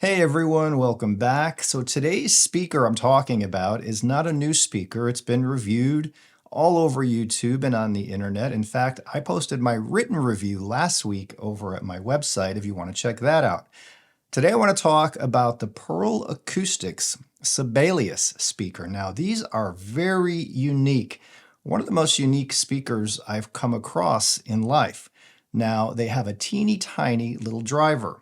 Hey everyone, welcome back. So today's speaker I'm talking about is not a new speaker. It's been reviewed all over YouTube and on the internet. In fact, I posted my written review last week over at my website if you want to check that out. Today I want to talk about the Pearl Acoustics Sibelius speaker. Now these are very unique. One of the most unique speakers I've come across in life. Now they have a teeny tiny little driver.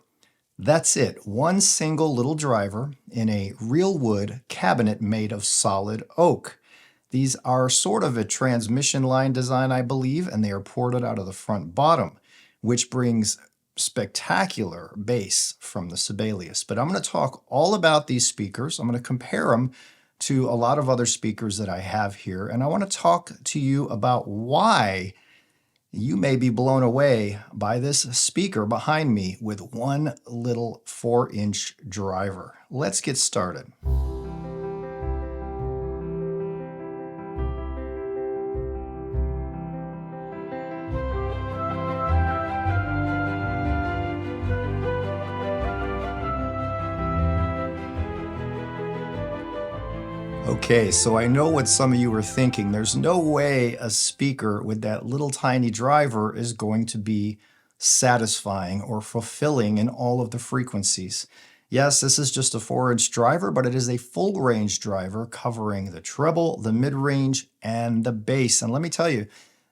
That's it, one single little driver in a real wood cabinet made of solid oak. These are sort of a transmission line design, I believe, and they are ported out of the front bottom, which brings spectacular bass from the Sibelius. But I'm going to talk all about these speakers. I'm going to compare them to a lot of other speakers that I have here, and I want to talk to you about why you may be blown away by this speaker behind me with one little 4-inch driver. Let's get started. Okay, so I know what some of you are thinking. There's no way a speaker with that little tiny driver is going to be satisfying or fulfilling in all of the frequencies. Yes, this is just a 4-inch driver, but it is a full range driver covering the treble, the mid-range, and the bass. And let me tell you,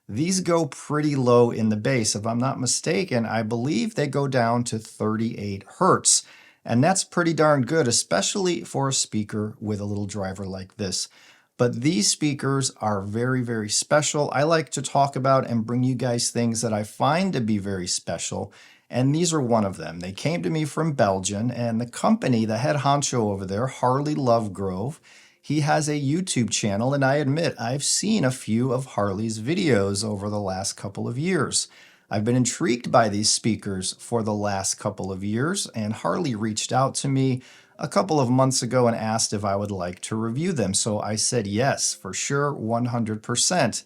these go pretty low in the bass. If I'm not mistaken, I believe they go down to 38 hertz. And that's pretty darn good, especially for a speaker with a little driver like this. But these speakers are very, very special. I like to talk about and bring you guys things that I find to be very special. And these are one of them. They came to me from Belgium, and the company, the head honcho over there, Harley Lovegrove, he has a YouTube channel, and I admit I've seen a few of Harley's videos over the last couple of years. I've been intrigued by these speakers for the last couple of years, and Harley reached out to me a couple of months ago and asked if I would like to review them. So I said yes, for sure, 100%.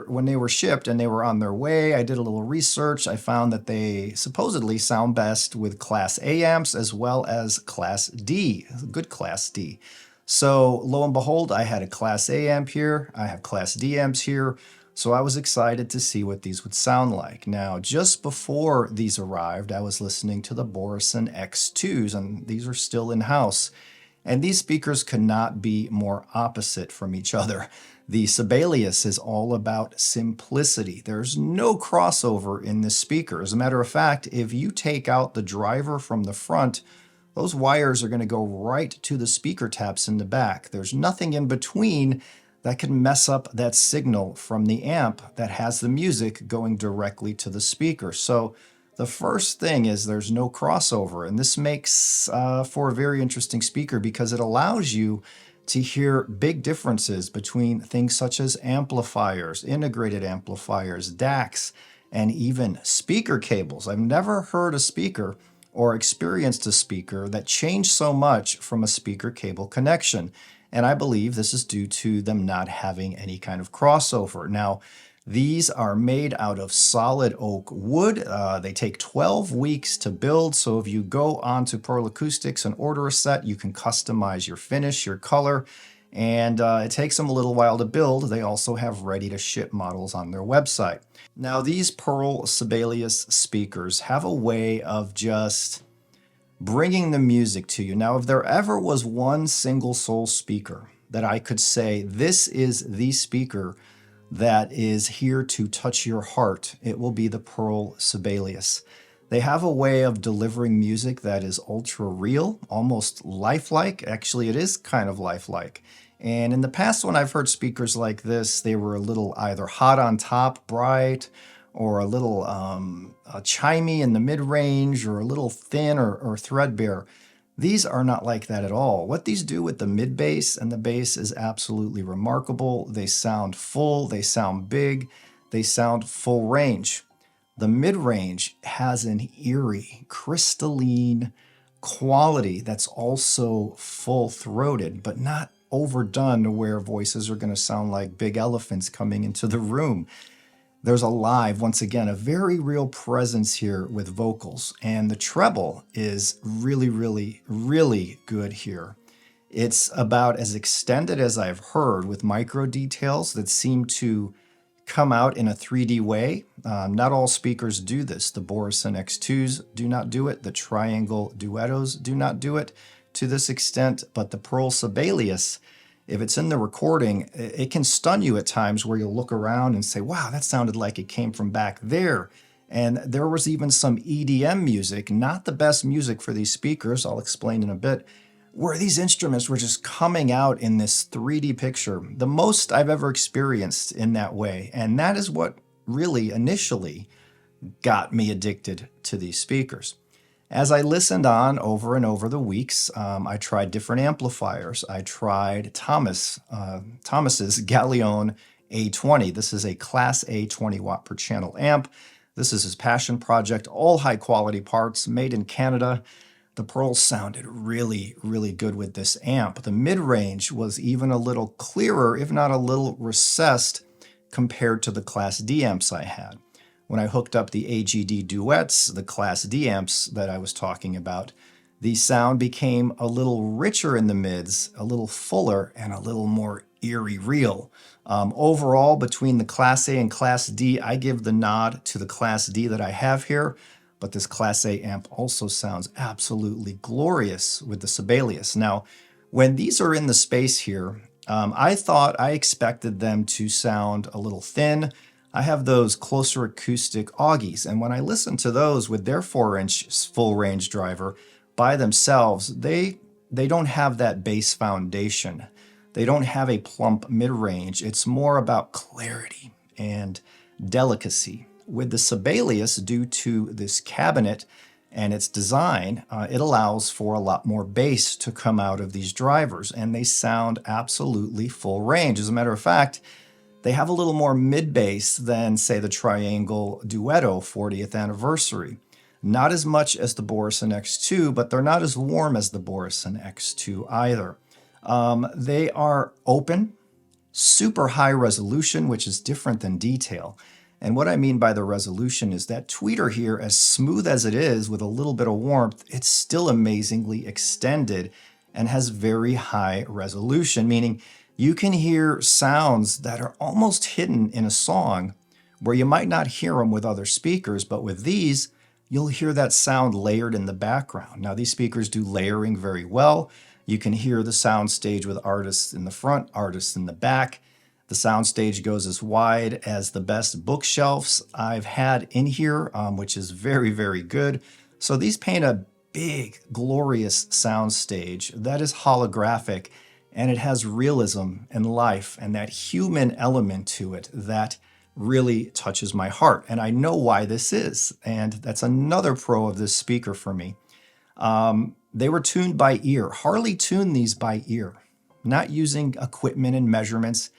When they were shipped and they were on their way, I did a little research. I found that they supposedly sound best with Class A amps as well as Class D, good Class D. So lo and behold, I had a Class A amp here, I have Class D amps here. So I was excited to see what these would sound like. Now, just before these arrived, I was listening to the Borison X2s, and these are still in-house. And these speakers could not be more opposite from each other. The Sibelius is all about simplicity. There's no crossover in this speaker. As a matter of fact, if you take out the driver from the front, those wires are going to go right to the speaker taps in the back. There's nothing in between that can mess up that signal from the amp that has the music going directly to the speaker. So the first thing is there's no crossover, and this makes for a very interesting speaker because it allows you to hear big differences between things such as amplifiers, integrated amplifiers, DACs, and even speaker cables. I've never heard a speaker or experienced a speaker that changed so much from a speaker cable connection. And I believe this is due to them not having any kind of crossover. Now, these are made out of solid oak wood. They take 12 weeks to build. So if you go onto Pearl Acoustics and order a set, you can customize your finish, your color, and it takes them a little while to build. They also have ready-to-ship models on their website. Now, these Pearl Sibelius speakers have a way of just bringing the music to you. Now, if there ever was one single soul speaker that I could say, this is the speaker that is here to touch your heart, it will be the Pearl Sibelius. They have a way of delivering music that is ultra real, almost lifelike. Actually, it is kind of lifelike. And in the past, when I've heard speakers like this, they were a little either hot on top, bright, or a little chimey in the mid-range, or a little thin or threadbare. These are not like that at all. What these do with the mid-bass and the bass is absolutely remarkable. They sound full, they sound big, they sound full range. The mid-range has an eerie, crystalline quality that's also full-throated, but not overdone to where voices are going to sound like big elephants coming into the room. There's once again, a very real presence here with vocals, and the treble is really, really, really good here. It's about as extended as I've heard, with micro details that seem to come out in a 3D way. Not all speakers do this. The Borison X2s do not do it. The Triangle Duettos do not do it to this extent, but the Pearl Sibelius, if it's in the recording, it can stun you at times where you'll look around and say, wow, that sounded like it came from back there. And there was even some EDM music, not the best music for these speakers, I'll explain in a bit, where these instruments were just coming out in this 3D picture, the most I've ever experienced in that way. And that is what really initially got me addicted to these speakers. As I listened on over and over the weeks, I tried different amplifiers. I tried Thomas's Galleone A20. This is a Class A 20 watt per channel amp. This is his passion project, all high quality parts made in Canada. The Pearl sounded really, really good with this amp. The mid-range was even a little clearer, if not a little recessed, compared to the Class D amps I had. When I hooked up the AGD Duets, the Class D amps that I was talking about, the sound became a little richer in the mids, a little fuller, and a little more eerie real. Overall, between the Class A and Class D, I give the nod to the Class D that I have here, but this Class A amp also sounds absolutely glorious with the Sibelius. Now, when these are in the space here, I expected them to sound a little thin. I have those closer acoustic Augies, and when I listen to those with their 4-inch full range driver by themselves, they don't have that bass foundation. They don't have a plump mid-range. It's more about clarity and delicacy. With the Sibelius, due to this cabinet and its design, it allows for a lot more bass to come out of these drivers, and they sound absolutely full range. As a matter of fact, they have a little more mid-bass than, say, the Triangle Duetto 40th anniversary. Not as much as the Borison X2, but they're not as warm as the Borison X2 either. They are open, super high resolution, which is different than detail. And what I mean by the resolution is that tweeter here, as smooth as it is with a little bit of warmth, it's still amazingly extended and has very high resolution, meaning you can hear sounds that are almost hidden in a song where you might not hear them with other speakers, but with these, you'll hear that sound layered in the background. Now, these speakers do layering very well. You can hear the soundstage with artists in the front, artists in the back. The soundstage goes as wide as the best bookshelves I've had in here, which is very, very good. So these paint a big, glorious soundstage that is holographic, and it has realism and life and that human element to it that really touches my heart. And I know why this is, and that's another pro of this speaker for me. They were tuned by ear. Harley tuned these by ear, not using equipment and measurements.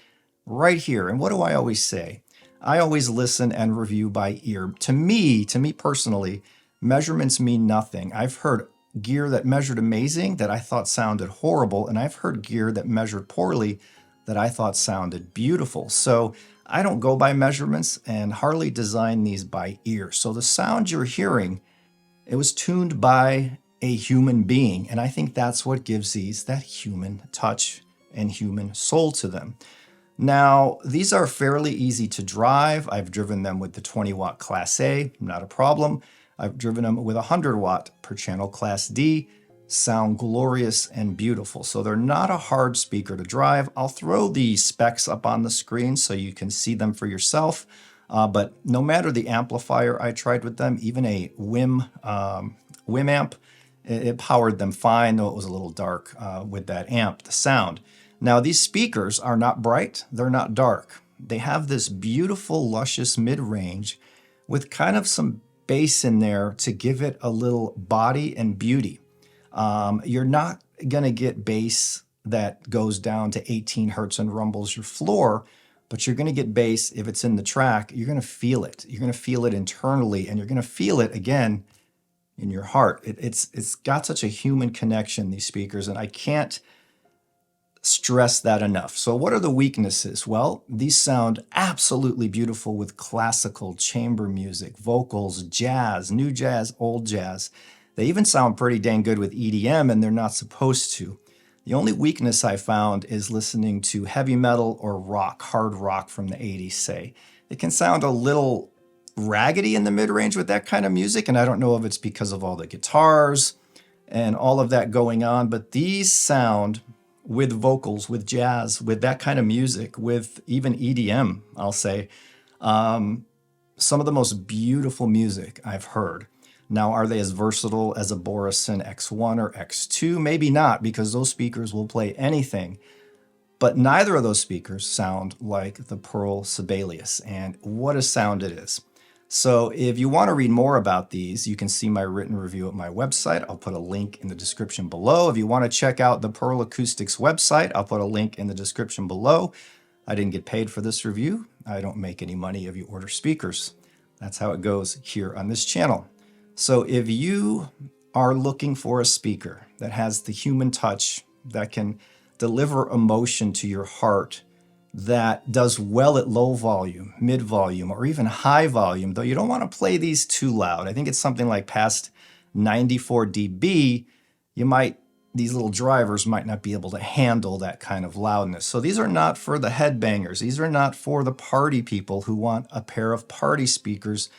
Right here. And what do I always say? I always listen and review by ear. To me personally, measurements mean nothing. I've heard gear that measured amazing that I thought sounded horrible, and I've heard gear that measured poorly that I thought sounded beautiful. So I don't go by measurements, and Harley designed these by ear. So the sound you're hearing, it was tuned by a human being, and I think that's what gives these that human touch and human soul to them. Now, these are fairly easy to drive. I've driven them with the 20 watt Class A, not a problem. I've driven them with 100 watt per channel Class D, sound glorious and beautiful. So they're not a hard speaker to drive. I'll throw the specs up on the screen so you can see them for yourself. But no matter the amplifier I tried with them, even a WIM amp, it powered them fine, though it was a little dark with that amp, the sound. Now, these speakers are not bright, they're not dark. They have this beautiful, luscious mid-range with kind of some bass in there to give it a little body and beauty. You're not going to get bass that goes down to 18 hertz and rumbles your floor, but you're going to get bass, if it's in the track, you're going to feel it. You're going to feel it internally, and you're going to feel it again in your heart. It's got such a human connection, these speakers, and I can't stress that enough. So what are the weaknesses? Well, these sound absolutely beautiful with classical, chamber music, vocals, jazz, new jazz, old jazz. They even sound pretty dang good with EDM, and they're not supposed to. The only weakness I found is listening to heavy metal or rock, hard rock from the 80s, say. It can sound a little raggedy in the mid-range with that kind of music, and I don't know if it's because of all the guitars and all of that going on, but these sound with vocals, with jazz, with that kind of music, with even EDM, I'll say, some of the most beautiful music I've heard. Now, are they as versatile as a Borison X1 or X2? Maybe not, because those speakers will play anything. But neither of those speakers sound like the Pearl Sibelius, and what a sound it is. So if you want to read more about these, you can see my written review at my website. I'll put a link in the description below. If you want to check out the Pearl Acoustics website, I'll put a link in the description below. I didn't get paid for this review. I don't make any money if you order speakers. That's how it goes here on this channel. So if you are looking for a speaker that has the human touch, that can deliver emotion to your heart, that does well at low volume, mid volume, or even high volume, though you don't want to play these too loud. I think it's something like past 94 dB, these little drivers might not be able to handle that kind of loudness. So these are not for the headbangers. These are not for the party people who want a pair of party speakers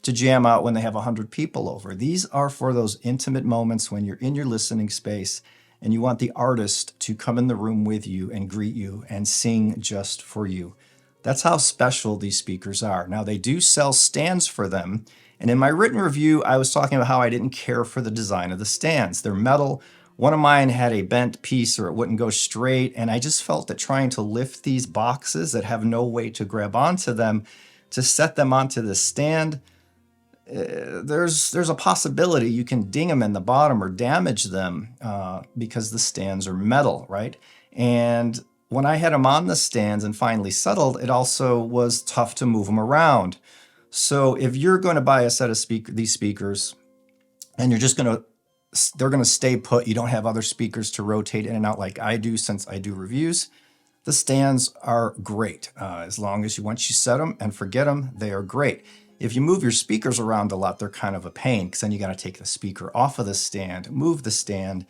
to jam out when they have 100 people over. These are for those intimate moments when you're in your listening space and you want the artist to come in the room with you and greet you and sing just for you. That's how special these speakers are. Now, they do sell stands for them, and in my written review, I was talking about how I didn't care for the design of the stands. They're metal. One of mine had a bent piece or it wouldn't go straight, and I just felt that trying to lift these boxes that have no way to grab onto them, to set them onto the stand, there's a possibility you can ding them in the bottom or damage them because the stands are metal, right? And when I had them on the stands and finally settled, it also was tough to move them around. So if you're going to buy a set of these speakers and they're going to stay put, you don't have other speakers to rotate in and out like I do since I do reviews, the stands are great. As long as once you set them and forget them, they are great. If you move your speakers around a lot, they're kind of a pain because then you got to take the speaker off of the stand, move the stand.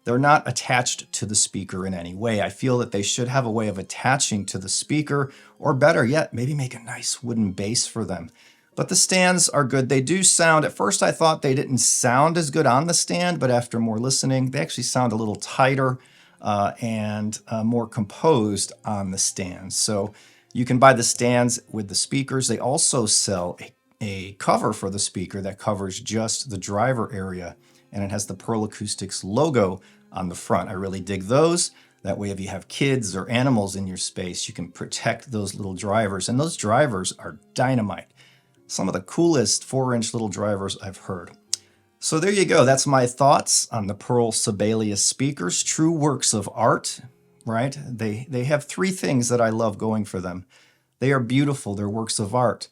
They're not attached to the speaker in any way. I feel that they should have a way of attaching to the speaker, or better yet, maybe make a nice wooden base for them. But the stands are good. They do sound, at first I thought they didn't sound as good on the stand, but after more listening, they actually sound a little tighter and more composed on the stand. So you can buy the stands with the speakers. They also sell a cover for the speaker that covers just the driver area, and it has the Pearl Acoustics logo on the front. I really dig those. That way, if you have kids or animals in your space, you can protect those little drivers. And those drivers are dynamite. Some of the coolest 4-inch little drivers I've heard. So there you go. That's my thoughts on the Pearl Sibelius speakers. True works of art. Right? They have 3 things that I love going for them. They are beautiful. They're works of art.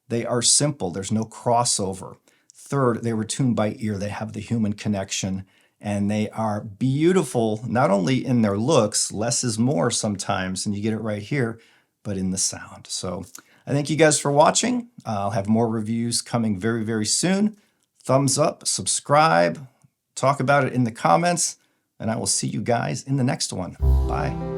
They are simple. There's no crossover. Third, they were tuned by ear. They have the human connection. And they are beautiful, not only in their looks, less is more sometimes, and you get it right here, but in the sound. So I thank you guys for watching. I'll have more reviews coming very, very soon. Thumbs up, subscribe, talk about it in the comments. And I will see you guys in the next one. Bye.